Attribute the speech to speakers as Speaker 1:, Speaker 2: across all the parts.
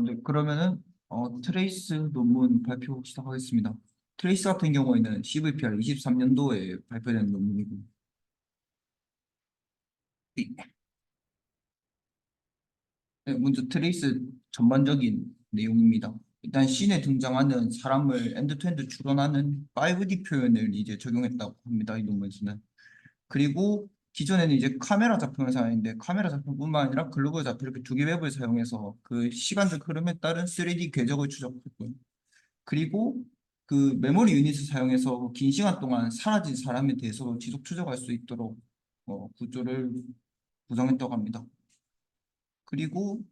Speaker 1: 네, 그러면은 트레이스 논문 발표 시작하겠습니다. 트레이스 같은 경우에는 CVPR 23년도에 발표된 논문이고, 네, 먼저 트레이스 전반적인 내용입니다. 일단 씬에 등장하는 사람을 엔드 투엔드 추론하는 5D 표현을 이제 적용했다고 합니다. 이 논문에서는. 그리고 기존에는 이제 카메라 잡형을 사용했는데 카메라 잡형뿐만 아니라 글로벌 잡형 이렇게 두 개 웹을 사용해서 그 시간적 흐름에 따른 3D 궤적을 추적했고요. 그리고 그 메모리 유닛을 사용해서 긴 시간 동안 사라진 사람에 대해서 지속 추적할 수 있도록 구조를 구성했다고 합니다. 그리고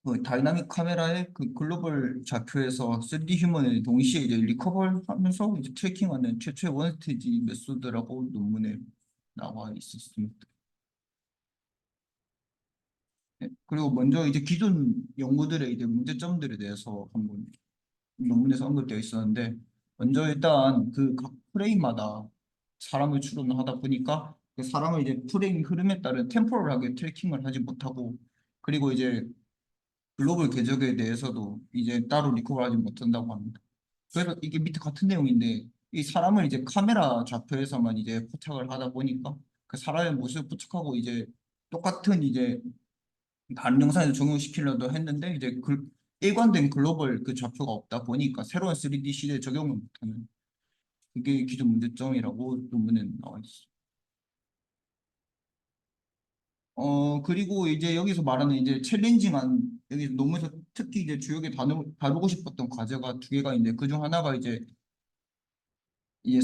Speaker 1: 그 다이나믹 카메라의 그 글로벌 좌표에서 3D 휴먼을 동시에 이제 리커버하면서 이제 트래킹하는 최초의 원스테이지 메소드라고 논문에 나와 있었습니다. 네, 그리고 먼저 이제 기존 연구들의 이제 문제점들에 대해서 한번 논문에서 언급되어 있었는데, 먼저 일단 그 각 프레임마다 사람을 추론을 하다 보니까 그 사람을 이제 프레임 흐름에 따른 템포럴하게 트래킹을 하지 못하고, 그리고 이제 글로벌 궤적에 대해서도 이제 따로 리커버하지 못한다고 합니다. 그래서 이게 밑에 같은 내용인데, 이 사람을 이제 카메라 좌표에서만 이제 포착을 하다 보니까 그 사람의 모습을 포착하고 이제 똑같은 이제 다른 영상에도 적용시키려도 했는데 이제 일관된 글로벌 그 좌표가 없다 보니까 새로운 3D 시대에 적용을 못하는, 그게 기존 문제점이라고 논문에 나와 있어. 그리고 이제 여기서 말하는 이제 챌린징한, 여기 논문에서 특히 이제 주요하게 다루고 싶었던 과제가 두 개가 있는데, 그중 하나가 이제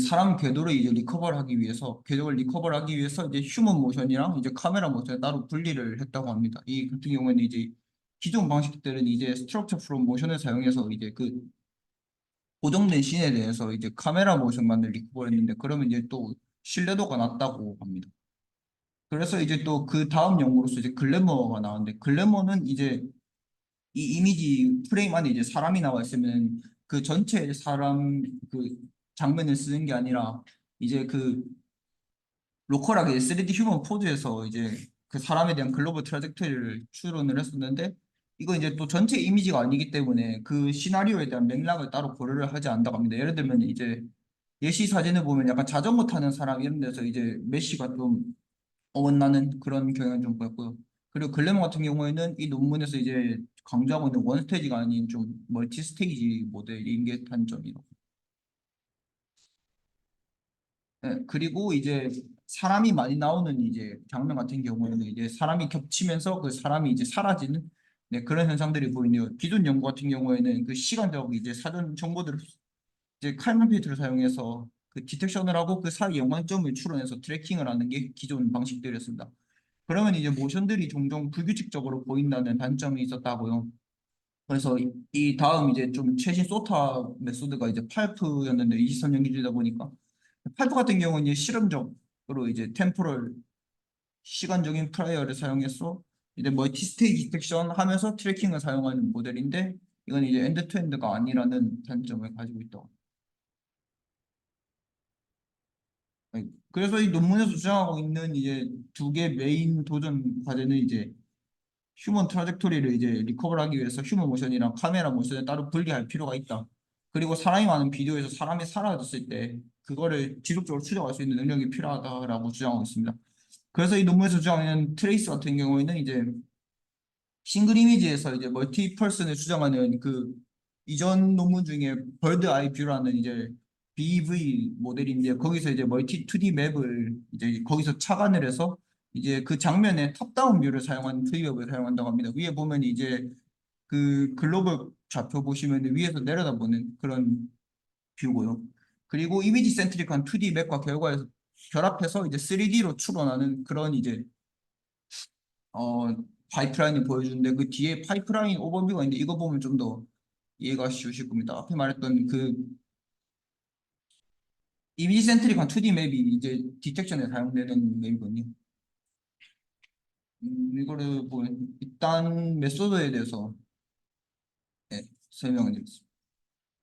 Speaker 1: 사람 궤도를 이제 리커버를 하기 위해서, 궤적을 리커버를 하기 위해서 이제 휴먼 모션이랑 이제 카메라 모션을 따로 분리를 했다고 합니다. 이 같은 경우에는 이제 기존 방식들은 이제 스트럭처 프롬 모션을 사용해서 이제 그 고정된 씬에 대해서 이제 카메라 모션만 리커버를 했는데, 그러면 이제 또 신뢰도가 낮다고 합니다. 그래서 이제 또 그 다음 연구로서 이제 글래머가 나왔는데, 글래머는 이제 이 이미지 프레임 안에 이제 사람이 나와 있으면 그 전체 사람 그 장면을 쓰는 게 아니라 이제 그 로컬하게 3D 휴먼 포즈에서 이제 그 사람에 대한 글로벌 트라젝터리를 추론을 했었는데, 이거 이제 또 전체 이미지가 아니기 때문에 그 시나리오에 대한 맥락을 따로 고려를 하지 않는다고 합니다. 예를 들면 이제 예시 사진을 보면 약간 자전거 타는 사람 이런 데서 이제 메시가 좀 어긋나는 그런 경향이 좀 보였고요. 그리고 글래머 같은 경우에는 이 논문에서 이제 강조하고 있는 원 스테이지가 아닌 좀 멀티 스테이지 모델인 게 단점이라고. 네, 그리고 이제 사람이 많이 나오는 이제 장면 같은 경우에는 이제 사람이 겹치면서 그 사람이 이제 사라지는, 네, 그런 현상들이 보이네요. 기존 연구 같은 경우에는 그 시간적 이제 사전 정보들을 이제 칼만 필터를 사용해서 그 디텍션을 하고 그 사이 연관점을 추론해서 트래킹을 하는 게 기존 방식들이었습니다. 그러면 이제 모션들이 종종 불규칙적으로 보인다는 단점이 있었다고요. 그래서 이 다음 이제 좀 최신 소타 메소드가 이제 팔프였는데 23년 기준이다 보니까 팔프 같은 경우는 이제 실험적으로 이제 템포럴 시간적인 프라이어를 사용해서 이제 멀티 스테이지 디텍션 하면서 트래킹을 사용하는 모델인데, 이건 이제 엔드 투 엔드가 아니라는 단점을 가지고 있다. 그래서 이 논문에서 주장하고 있는 이제 두 개 메인 도전 과제는 이제 휴먼 트라젝토리를 이제 리커버하기 위해서 휴먼 모션이랑 카메라 모션을 따로 분리할 필요가 있다. 그리고 사람이 많은 비디오에서 사람이 사라졌을 때 그거를 지속적으로 추적할 수 있는 능력이 필요하다라고 주장하고 있습니다. 그래서 이 논문에서 주장하는 트레이스 같은 경우에는 이제 싱글 이미지에서 이제 멀티 펄슨을 주장하는 그 이전 논문 중에 벌드 아이 뷰라는 이제 BV 모델인데, 거기서 이제 멀티 2D 맵을 이제 거기서 착안을 해서 이제 그 장면에 탑다운 뷰를 사용한 프리웹을 사용한다고 합니다. 위에 보면 이제 그 글로벌 좌표 보시면 위에서 내려다보는 그런 뷰고요. 그리고 이미지 센트릭한 2D 맵과 결과에서 결합해서 이제 3D로 추론하는 그런 이제 어 파이프라인을 보여주는데, 그 뒤에 파이프라인 오버뷰가 있는데 이거 보면 좀 더 이해가 쉬우실 겁니다. 앞에 말했던 그 이미지 센트릭한 2D 맵이 이제 디텍션에 사용되는 맵이거든요. 이거를 보면 일단 메소드에 대해서, 네, 설명을 드리겠습니다.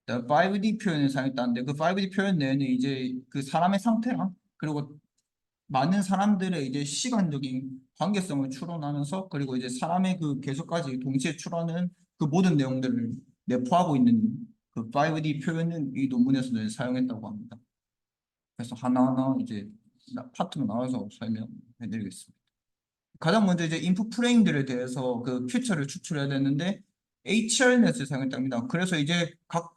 Speaker 1: 5D 표현을 사용했다는데, 그 5D 표현 내에는 이제 그 사람의 상태랑 그리고 많은 사람들의 이제 시간적인 관계성을 추론하면서, 그리고 이제 사람의 그 계속까지 동시에 추론하는 그 모든 내용들을 내포하고 있는 그 5D 표현을 이 논문에서는 사용했다고 합니다. 그래서 하나하나 이제 파트로 나와서 설명해드리겠습니다. 가장 먼저 이제 인풋 프레임들에 대해서 그 퓨처를 추출해야 되는데 HRNet을 사용했답니다. 그래서 이제 각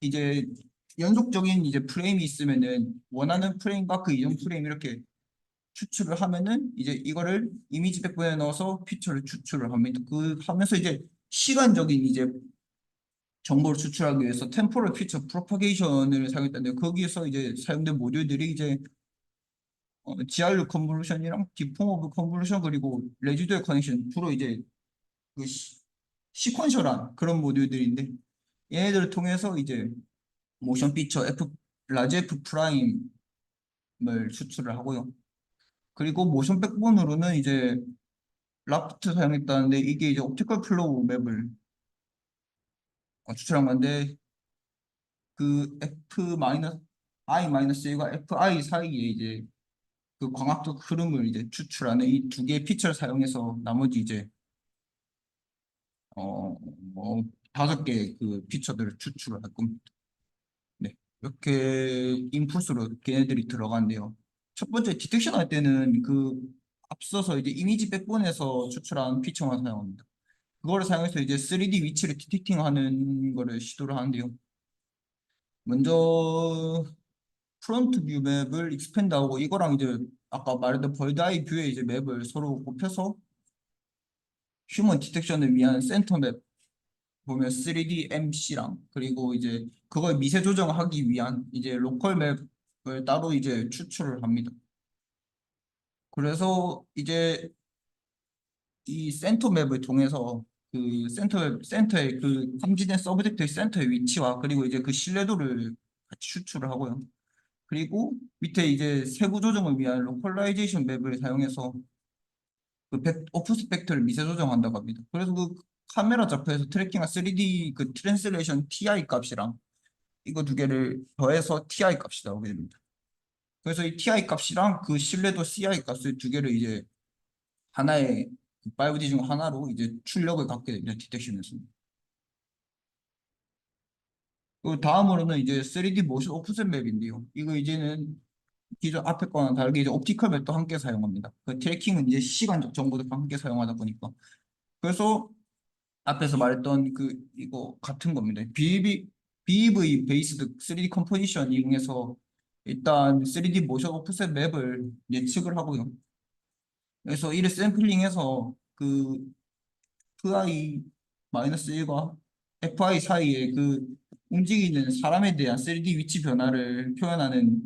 Speaker 1: 이제 연속적인 이제 프레임이 있으면은 원하는 프레임과 그 이전 프레임 이렇게 추출을 하면은 이제 이거를 이미지 백본에 넣어서 퓨처를 추출을 합니다. 그 하면서 이제 시간적인 이제 정보를 추출하기 위해서 템포럴 퓨처 프로파게이션을 사용했다는데 거기에서 이제 사용된 모듈들이 이제 GRU 컨볼루션이랑 디폼 오브 컨볼루션 그리고 레지듀얼 커넥션 주로 이제 그 시퀀셜한 그런 모듈들인데 얘네들을 통해서 이제 모션 피처 F 라지 F 프라임을 추출을 하고요. 그리고 모션 백본으로는 이제 라프트 사용했다는데 이게 이제 옵티컬 플로우 맵을 추출한 건데 그 F 마이너스 I 마이너스 1과 FI 사이에 이제 그 광학적 흐름을 이제 추출하는 이 두 개의 피처를 사용해서 나머지 이제 뭐 5개 그 피처들을 추출을 할 겁니다. 네. 이렇게 인풋으로 걔네들이 들어간대요. 첫 번째 디텍션 할 때는 그 앞서서 이제 이미지 백본에서 추출한 피처만 사용합니다. 그거를 사용해서 이제 3D 위치를 디텍팅하는 거를 시도를 하는데요. 먼저 프론트 뷰 맵을 익스펜드하고 이거랑 이제 아까 말했던 벌드아이 뷰의 이제 맵을 서로 곱해서 휴먼 디텍션을 위한 센터 맵 보면 3D MC랑 그리고 이제 그걸 미세 조정하기 위한 이제 로컬 맵을 따로 이제 추출을 합니다. 그래서 이제 이 센터 맵을 통해서 그 센터의 그 탐지된 서브젝트의 센터의 위치와 그리고 이제 그 신뢰도를 같이 추출을 하고요. 그리고 밑에 이제 세부 조정을 위한 로컬라이제이션 맵을 사용해서 그 오프 스펙트를 미세 조정한다고 합니다. 그래서 그 카메라 좌표에서 트래킹한 3D 그 트랜슬레이션 TI 값이랑 이거 두 개를 더해서 TI 값이 나오게 됩니다. 그래서 이 TI 값이랑 그 신뢰도 CI 값을 두 개를 이제 하나의 5D 중 하나로 이제 출력을 갖게 됩니다. 디텍션에서. 그 다음으로는 이제 3D 모션 오프셋 맵인데요. 이거 이제는 기존 앞에 거랑 다르게 이제 옵티컬 맵도 함께 사용합니다. 그 트래킹은 이제 시간적 정보도 함께 사용하다 보니까. 그래서 앞에서 말했던 그 이거 같은 겁니다. BEV 베이스드 3D 컴포지션 이용해서 일단 3D 모션 오프셋 맵을 예측을 하고요. 그래서 이를 샘플링해서 그 FI-1과 FI 사이에 그 움직이는 사람에 대한 3D 위치 변화를 표현하는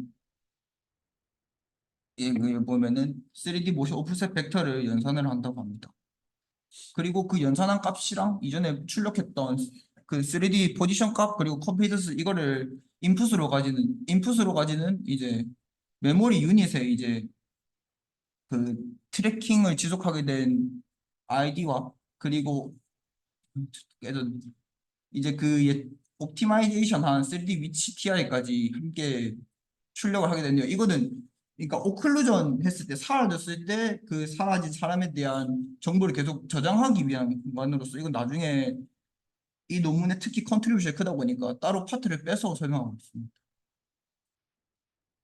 Speaker 1: 그 보면은 3D 모션 오프셋 벡터를 연산을 한다고 합니다. 그리고 그 연산한 값이랑 이전에 출력했던 그 3D 포지션 값 그리고 컴피던스 이거를 인풋으로 가지는 이제 메모리 유닛에 이제 그 트래킹을 지속하게 된 아이디와 그리고 이제 그 옵티마이제이션 한 3D 위치 TI까지 함께 출력을 하게 됐네요. 이거는 그러니까 오클루전 했을 때 사라졌을 때 그 사라진 사람에 대한 정보를 계속 저장하기 위한 공간으로서 이건 나중에 이 논문에 특히 컨트리뷰션이 크다 보니까 따로 파트를 빼서 설명하고 있습니다.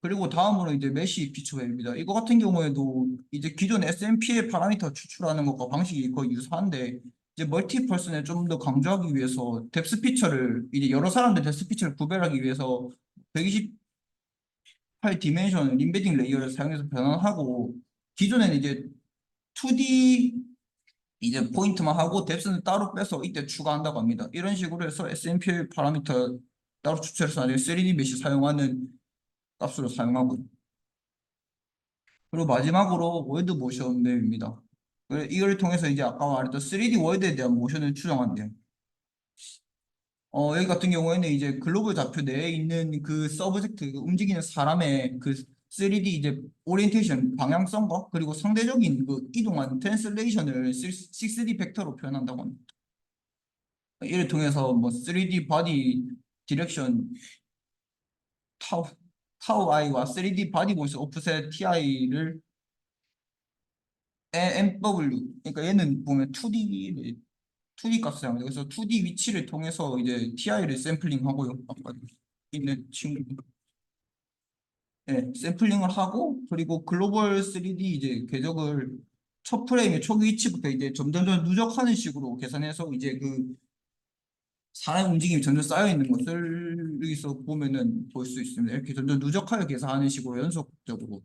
Speaker 1: 그리고 다음으로 이제 메시 피처웨입니다. 이거 같은 경우에도 이제 기존 SMP의 파라미터 추출하는 것과 방식이 거의 유사한데 이제 멀티펄슨을 좀 더 강조하기 위해서 뎁스 피처를 이제 여러 사람들 뎁스 피처를 구별하기 위해서 128 디멘션 임베딩 레이어를 사용해서 변환하고 기존에는 이제 2D 이제 포인트만 하고 뎁스는 따로 빼서 이때 추가한다고 합니다. 이런 식으로 해서 SMP의 파라미터 따로 추출해서 나중에 3D 메시 사용하는 값으로 사용하고 그리고 마지막으로 월드 모션 맵입니다. 이걸 통해서 이제 아까 말했던 3D 월드에 대한 모션을 추정한대요. 여기 같은 경우에는 이제 글로벌 좌표 내에 있는 그 서브젝트, 그 움직이는 사람의 그 3D 이제 오리엔테이션, 방향성과 그리고 상대적인 그 이동한 트랜슬레이션을 6D 벡터로 표현한다고 합니다. 이를 통해서 뭐 3D 바디 디렉션 타우, 타우 I와 3D 바디 모션 오프셋 TI를 MW 그러니까 얘는 보면 2D를 2D 값을 사용합니다. 그래서 2D 위치를 통해서 이제 TI를 샘플링하고요. 아까 있는 친구. 네, 샘플링을 하고 그리고 글로벌 3D 이제 궤적을 첫 프레임의 초기 위치부터 이제 점점 누적하는 식으로 계산해서 이제 그 사람 움직임이 점점 쌓여 있는 것을 여기서 보면은 볼 수 있습니다. 이렇게 점점 누적하여 계산하는 식으로 연속적으로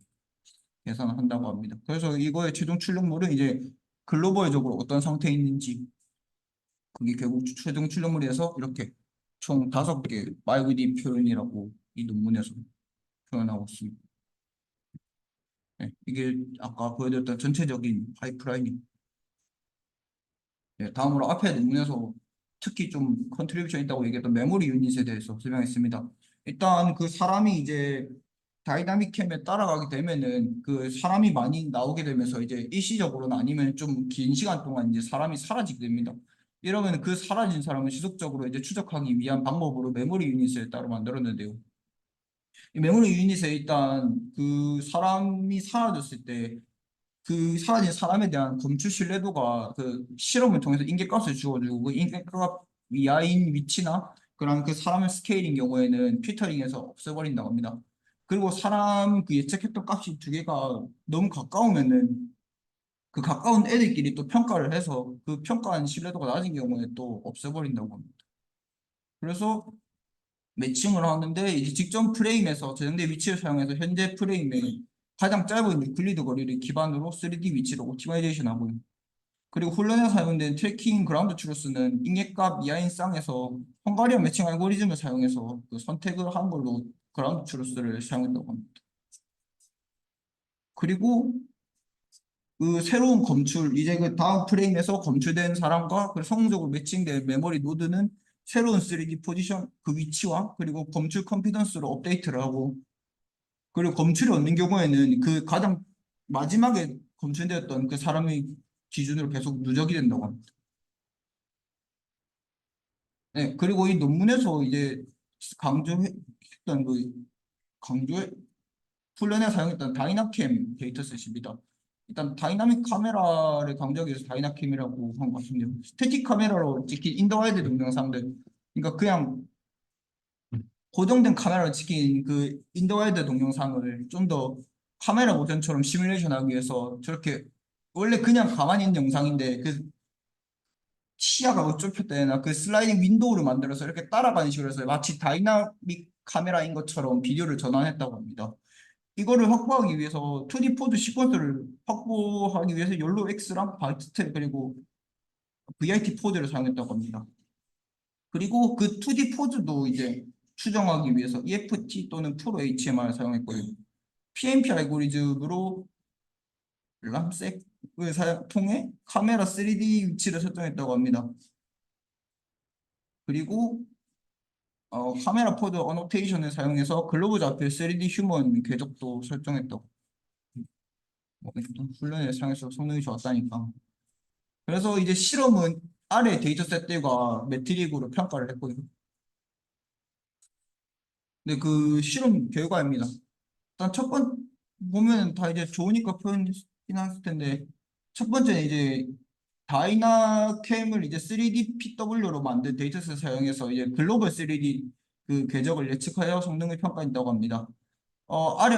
Speaker 1: 계산을 한다고 합니다. 그래서 이거의 최종 출력물은 이제 글로벌적으로 어떤 상태에 있는지 그게 결국 최종 출력물에서 이렇게 총 5개 마이브디 표현이라고 이 논문에서 표현하고 있습니다. 네, 이게 아까 보여드렸던 전체적인 파이프라인이. 네, 다음으로 앞에 논문에서 특히 좀 컨트리뷰션 있다고 얘기했던 메모리 유닛에 대해서 설명했습니다. 일단 그 사람이 이제 다이나믹 캠에 따라가게 되면은 그 사람이 많이 나오게 되면서 이제 일시적으로는 아니면 좀 긴 시간 동안 이제 사람이 사라지게 됩니다. 이러면 그 사라진 사람을 지속적으로 이제 추적하기 위한 방법으로 메모리 유닛을 따로 만들었는데요. 이 메모리 유닛에 일단 그 사람이 사라졌을 때 그 사라진 사람에 대한 검출 신뢰도가 그 실험을 통해서 인계값을 주어주고 그 인계값 이하인 위치나 그런 그 사람의 스케일인 경우에는 필터링해서 없애버린다고 합니다. 그리고 사람 그 예측했던 값이 2개가 너무 가까우면은 그 가까운 애들끼리 또 평가를 해서 그 평가한 신뢰도가 낮은 경우에 또 없애버린다고 합니다. 그래서 매칭을 하는데 이제 직전 프레임에서 저장된 위치를 사용해서 현재 프레임의 가장 짧은 유클리드 거리를 기반으로 3D 위치를 옵티마이제이션 하고요. 그리고 훈련에 사용된 트래킹 그라운드 트루스는 인계값 이하인 쌍에서 헝가리언 매칭 알고리즘을 사용해서 그 선택을 한 걸로 그라운드 트루스를 사용했다고 합니다. 그리고 그 새로운 검출, 이제 그 다음 프레임에서 검출된 사람과 그 성적으로 매칭된 메모리 노드는 새로운 3D 포지션, 그 위치와 그리고 검출 컨피던스로 업데이트를 하고 그리고 검출이 없는 경우에는 그 가장 마지막에 검출되었던 그 사람의 기준으로 계속 누적이 된다고 합니다. 네, 그리고 이 논문에서 이제 강조했던 그 강조해 훈련에 사용했던 다이나캠 데이터셋입니다. 일단 다이나믹 카메라를 강조하기 위해서 다이나캠이라고 한 것 같은데요. 스태틱 카메라로 찍힌 인더와이드 동영상들, 그러니까 그냥 고정된 카메라로 찍힌 그 인더와이드 동영상을 좀 더 카메라 모션처럼 시뮬레이션하기 위해서 저렇게 원래 그냥 가만히 있는 영상인데 그 시야가 좁혔다 해나 그 슬라이딩 윈도우를 만들어서 이렇게 따라가는 식으로 해서 마치 다이나믹 카메라인 것처럼 비디오를 전환했다고 합니다. 이거를 확보하기 위해서 2D 포즈 시퀀스를 확보하기 위해서 욜로 X랑 바이트스텝 그리고 VIT 포즈를 사용했다고 합니다. 그리고 그 2D 포즈도 이제 추정하기 위해서 EFT 또는 프로 HMR을 사용했고요. PMP 알고리즘으로 람색을 통해 카메라 3D 위치를 설정했다고 합니다. 그리고 카메라 포드 어노테이션을 사용해서 글로브 좌표 3D 휴먼 궤적도 설정했다고. 훈련을 사용해서 성능이 좋았다니까. 그래서 이제 실험은 아래 데이터셋들과 매트릭으로 평가를 했거든요. 근데 그 실험 결과입니다. 일단 첫 번 보면 다 이제 좋으니까 표현이 했을 텐데 첫 번째는 이제 다이나캠을 이제 3D PW로 만든 데이터셋 사용해서 이제 글로벌 3D 그 궤적을 예측하여 성능을 평가한다고 합니다. 아래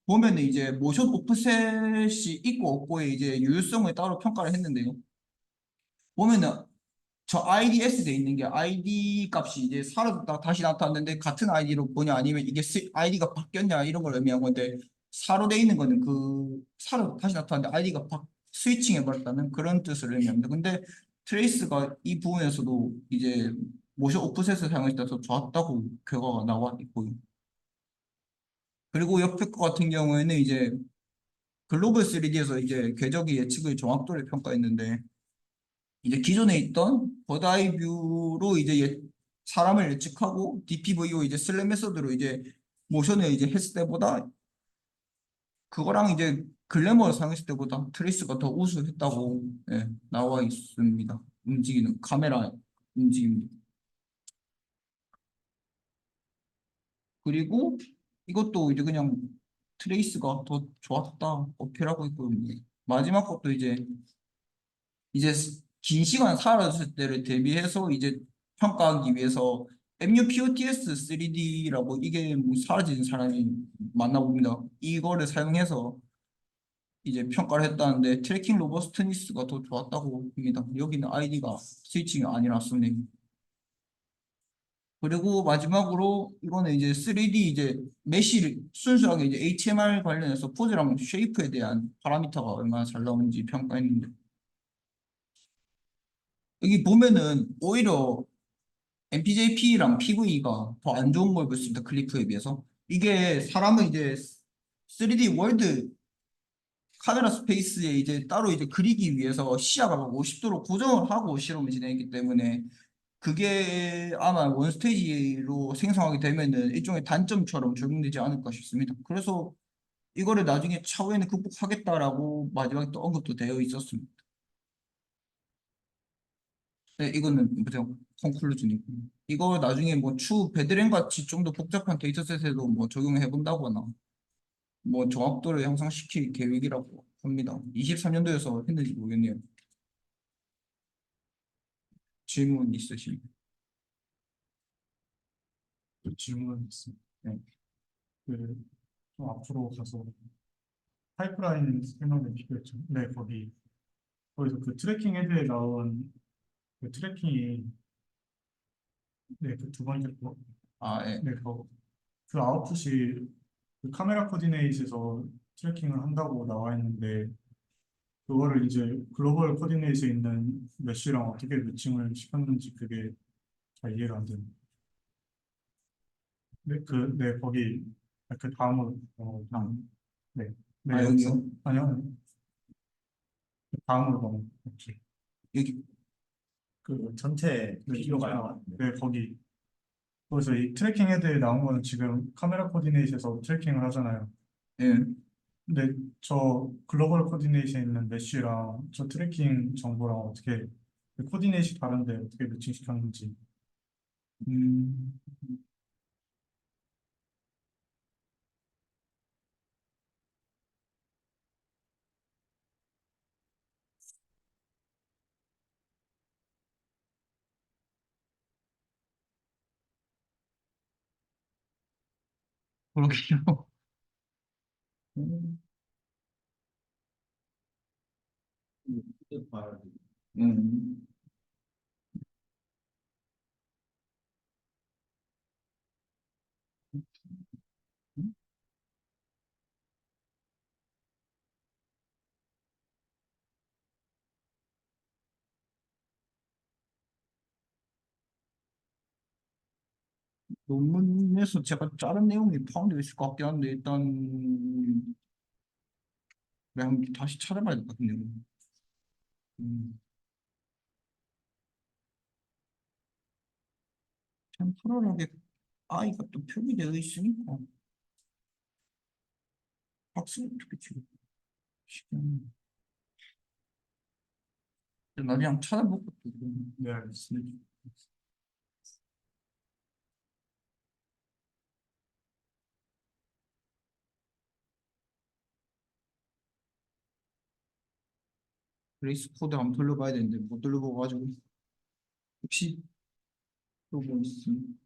Speaker 1: 보면은 이제 모션 오프셋이 있고 없고의 이제 유효성을 따로 평가를 했는데요. 보면은 저 IDS 돼 있는 게 ID 값이 이제 사라졌다가 다시 나타났는데 같은 아이디로 보냐 아니면 이게 아이디가 바뀌었냐 이런 걸 의미한 건데 사로 돼 있는 거는 그 사로 다시 나타났는데 아이디가 스위칭 해버렸다는 그런 뜻을 의미합니다. 근데 트레이스가 이 부분에서도 이제 모션 오프셋을 사용했다서 좋았다고 결과가 나와 있고요. 그리고 옆에 거 같은 경우에는 이제 글로벌 3D에서 이제 궤적의 예측의 정확도를 평가했는데 이제 기존에 있던 버드아이 뷰로 이제 사람을 예측하고 DPVO 이제 슬랩 메서드로 이제 모션을 이제 했을 때보다 그거랑 이제 글래머를 사용했을 때보다 트레이스가 더 우수했다고 나와 있습니다. 움직이는 카메라 움직임. 그리고 이것도 이제 그냥 트레이스가 더 좋았다 어필하고 있고 마지막 것도 이제 긴 시간 살았을 때를 대비해서 이제 평가하기 위해서 MUPOTS 3D라고 이게 뭐 사라진 사람이 많나 봅니다. 이거를 사용해서 이제 평가를 했다는데 트래킹 로버스트니스가 더 좋았다고 합니다. 여기는 아이디가 스위칭이 아니라서네. 그리고 마지막으로 이거는 이제 3D 이제 메쉬를 순수하게 이제 HMR 관련해서 포즈랑 쉐이프에 대한 파라미터가 얼마나 잘 나오는지 평가했는데 여기 보면은 오히려 MPJP랑 PV가 더 안 좋은 걸 볼 수 있다 클리프에 비해서 이게 사람은 이제 3D 월드 카메라 스페이스에 이제 따로 이제 그리기 위해서 시야가 50도로 고정을 하고 실험을 진행했기 때문에 그게 아마 원스테이지로 생성하게 되면은 일종의 단점처럼 적용되지 않을까 싶습니다. 그래서 이거를 나중에 차후에는 극복하겠다라고 마지막에 또 언급도 되어 있었습니다. 네, 이거는 그냥 컨클루전이고 이거 나중에 뭐 추후 베드랭 같이 좀 더 복잡한 데이터셋에도 뭐 적용해 본다거나 뭐 정확도를 향상시킬 계획이라고 합니다. 23년도에서 했는지 모르겠네요. 질문 있으시면.
Speaker 2: 또 질문이 있습니다.
Speaker 1: 네.
Speaker 2: 좀 앞으로 가서 파이프라인 스캐너를 비교했죠. 네, 거기서 그 트래킹 헤드에 나온 그 트래킹이 네, 그 두 번째 거,
Speaker 1: 아, 예.
Speaker 2: 네, 그 아웃풋이 그 카메라 코디네이트에서 트래킹을 한다고 나와 있는데 그거를 이제 글로벌 코디네이트에 있는 메쉬랑 어떻게 매칭을 시켰는지 그게 잘 이해가 안 됩니다. 네, 거기 그 다음으로 네, 네,
Speaker 1: 아,
Speaker 2: 여기서
Speaker 1: 여기요?
Speaker 2: 아니요, 다음으로 넘어갈게요.
Speaker 1: 여기,
Speaker 3: 그 전체
Speaker 2: 네,
Speaker 3: 비교가 나왔는데
Speaker 2: 네, 거기서 이 트래킹 헤드에 나온 거는 지금 카메라 코디네이트에서 트래킹을 하잖아요.
Speaker 1: 예.
Speaker 2: 근데 저 글로벌 코디네이트에 있는 메쉬랑 저 트래킹 정보랑 어떻게 그 코디네이트 다른데 어떻게 매칭시켰는지.
Speaker 1: 음, 그러게요. 음, 음, 논문에서 제가 다른 내용이 포함되어 있을 것 같긴 한데, 일단, 그냥 다시 찾아봐야 될 것 같은데요. 음, 템포럴하게 I가 또 표기되어 있으니까, 박스를 어떻게 지금, 시간, 나중에 한번 찾아보고 또,
Speaker 2: 네, 알겠습니다.
Speaker 1: 그레이스 코드 한번 돌려봐야 되는데, 못 돌려봐가지고, 혹시 또 뭐 있으면,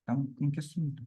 Speaker 1: 그냥 끊겠습니다.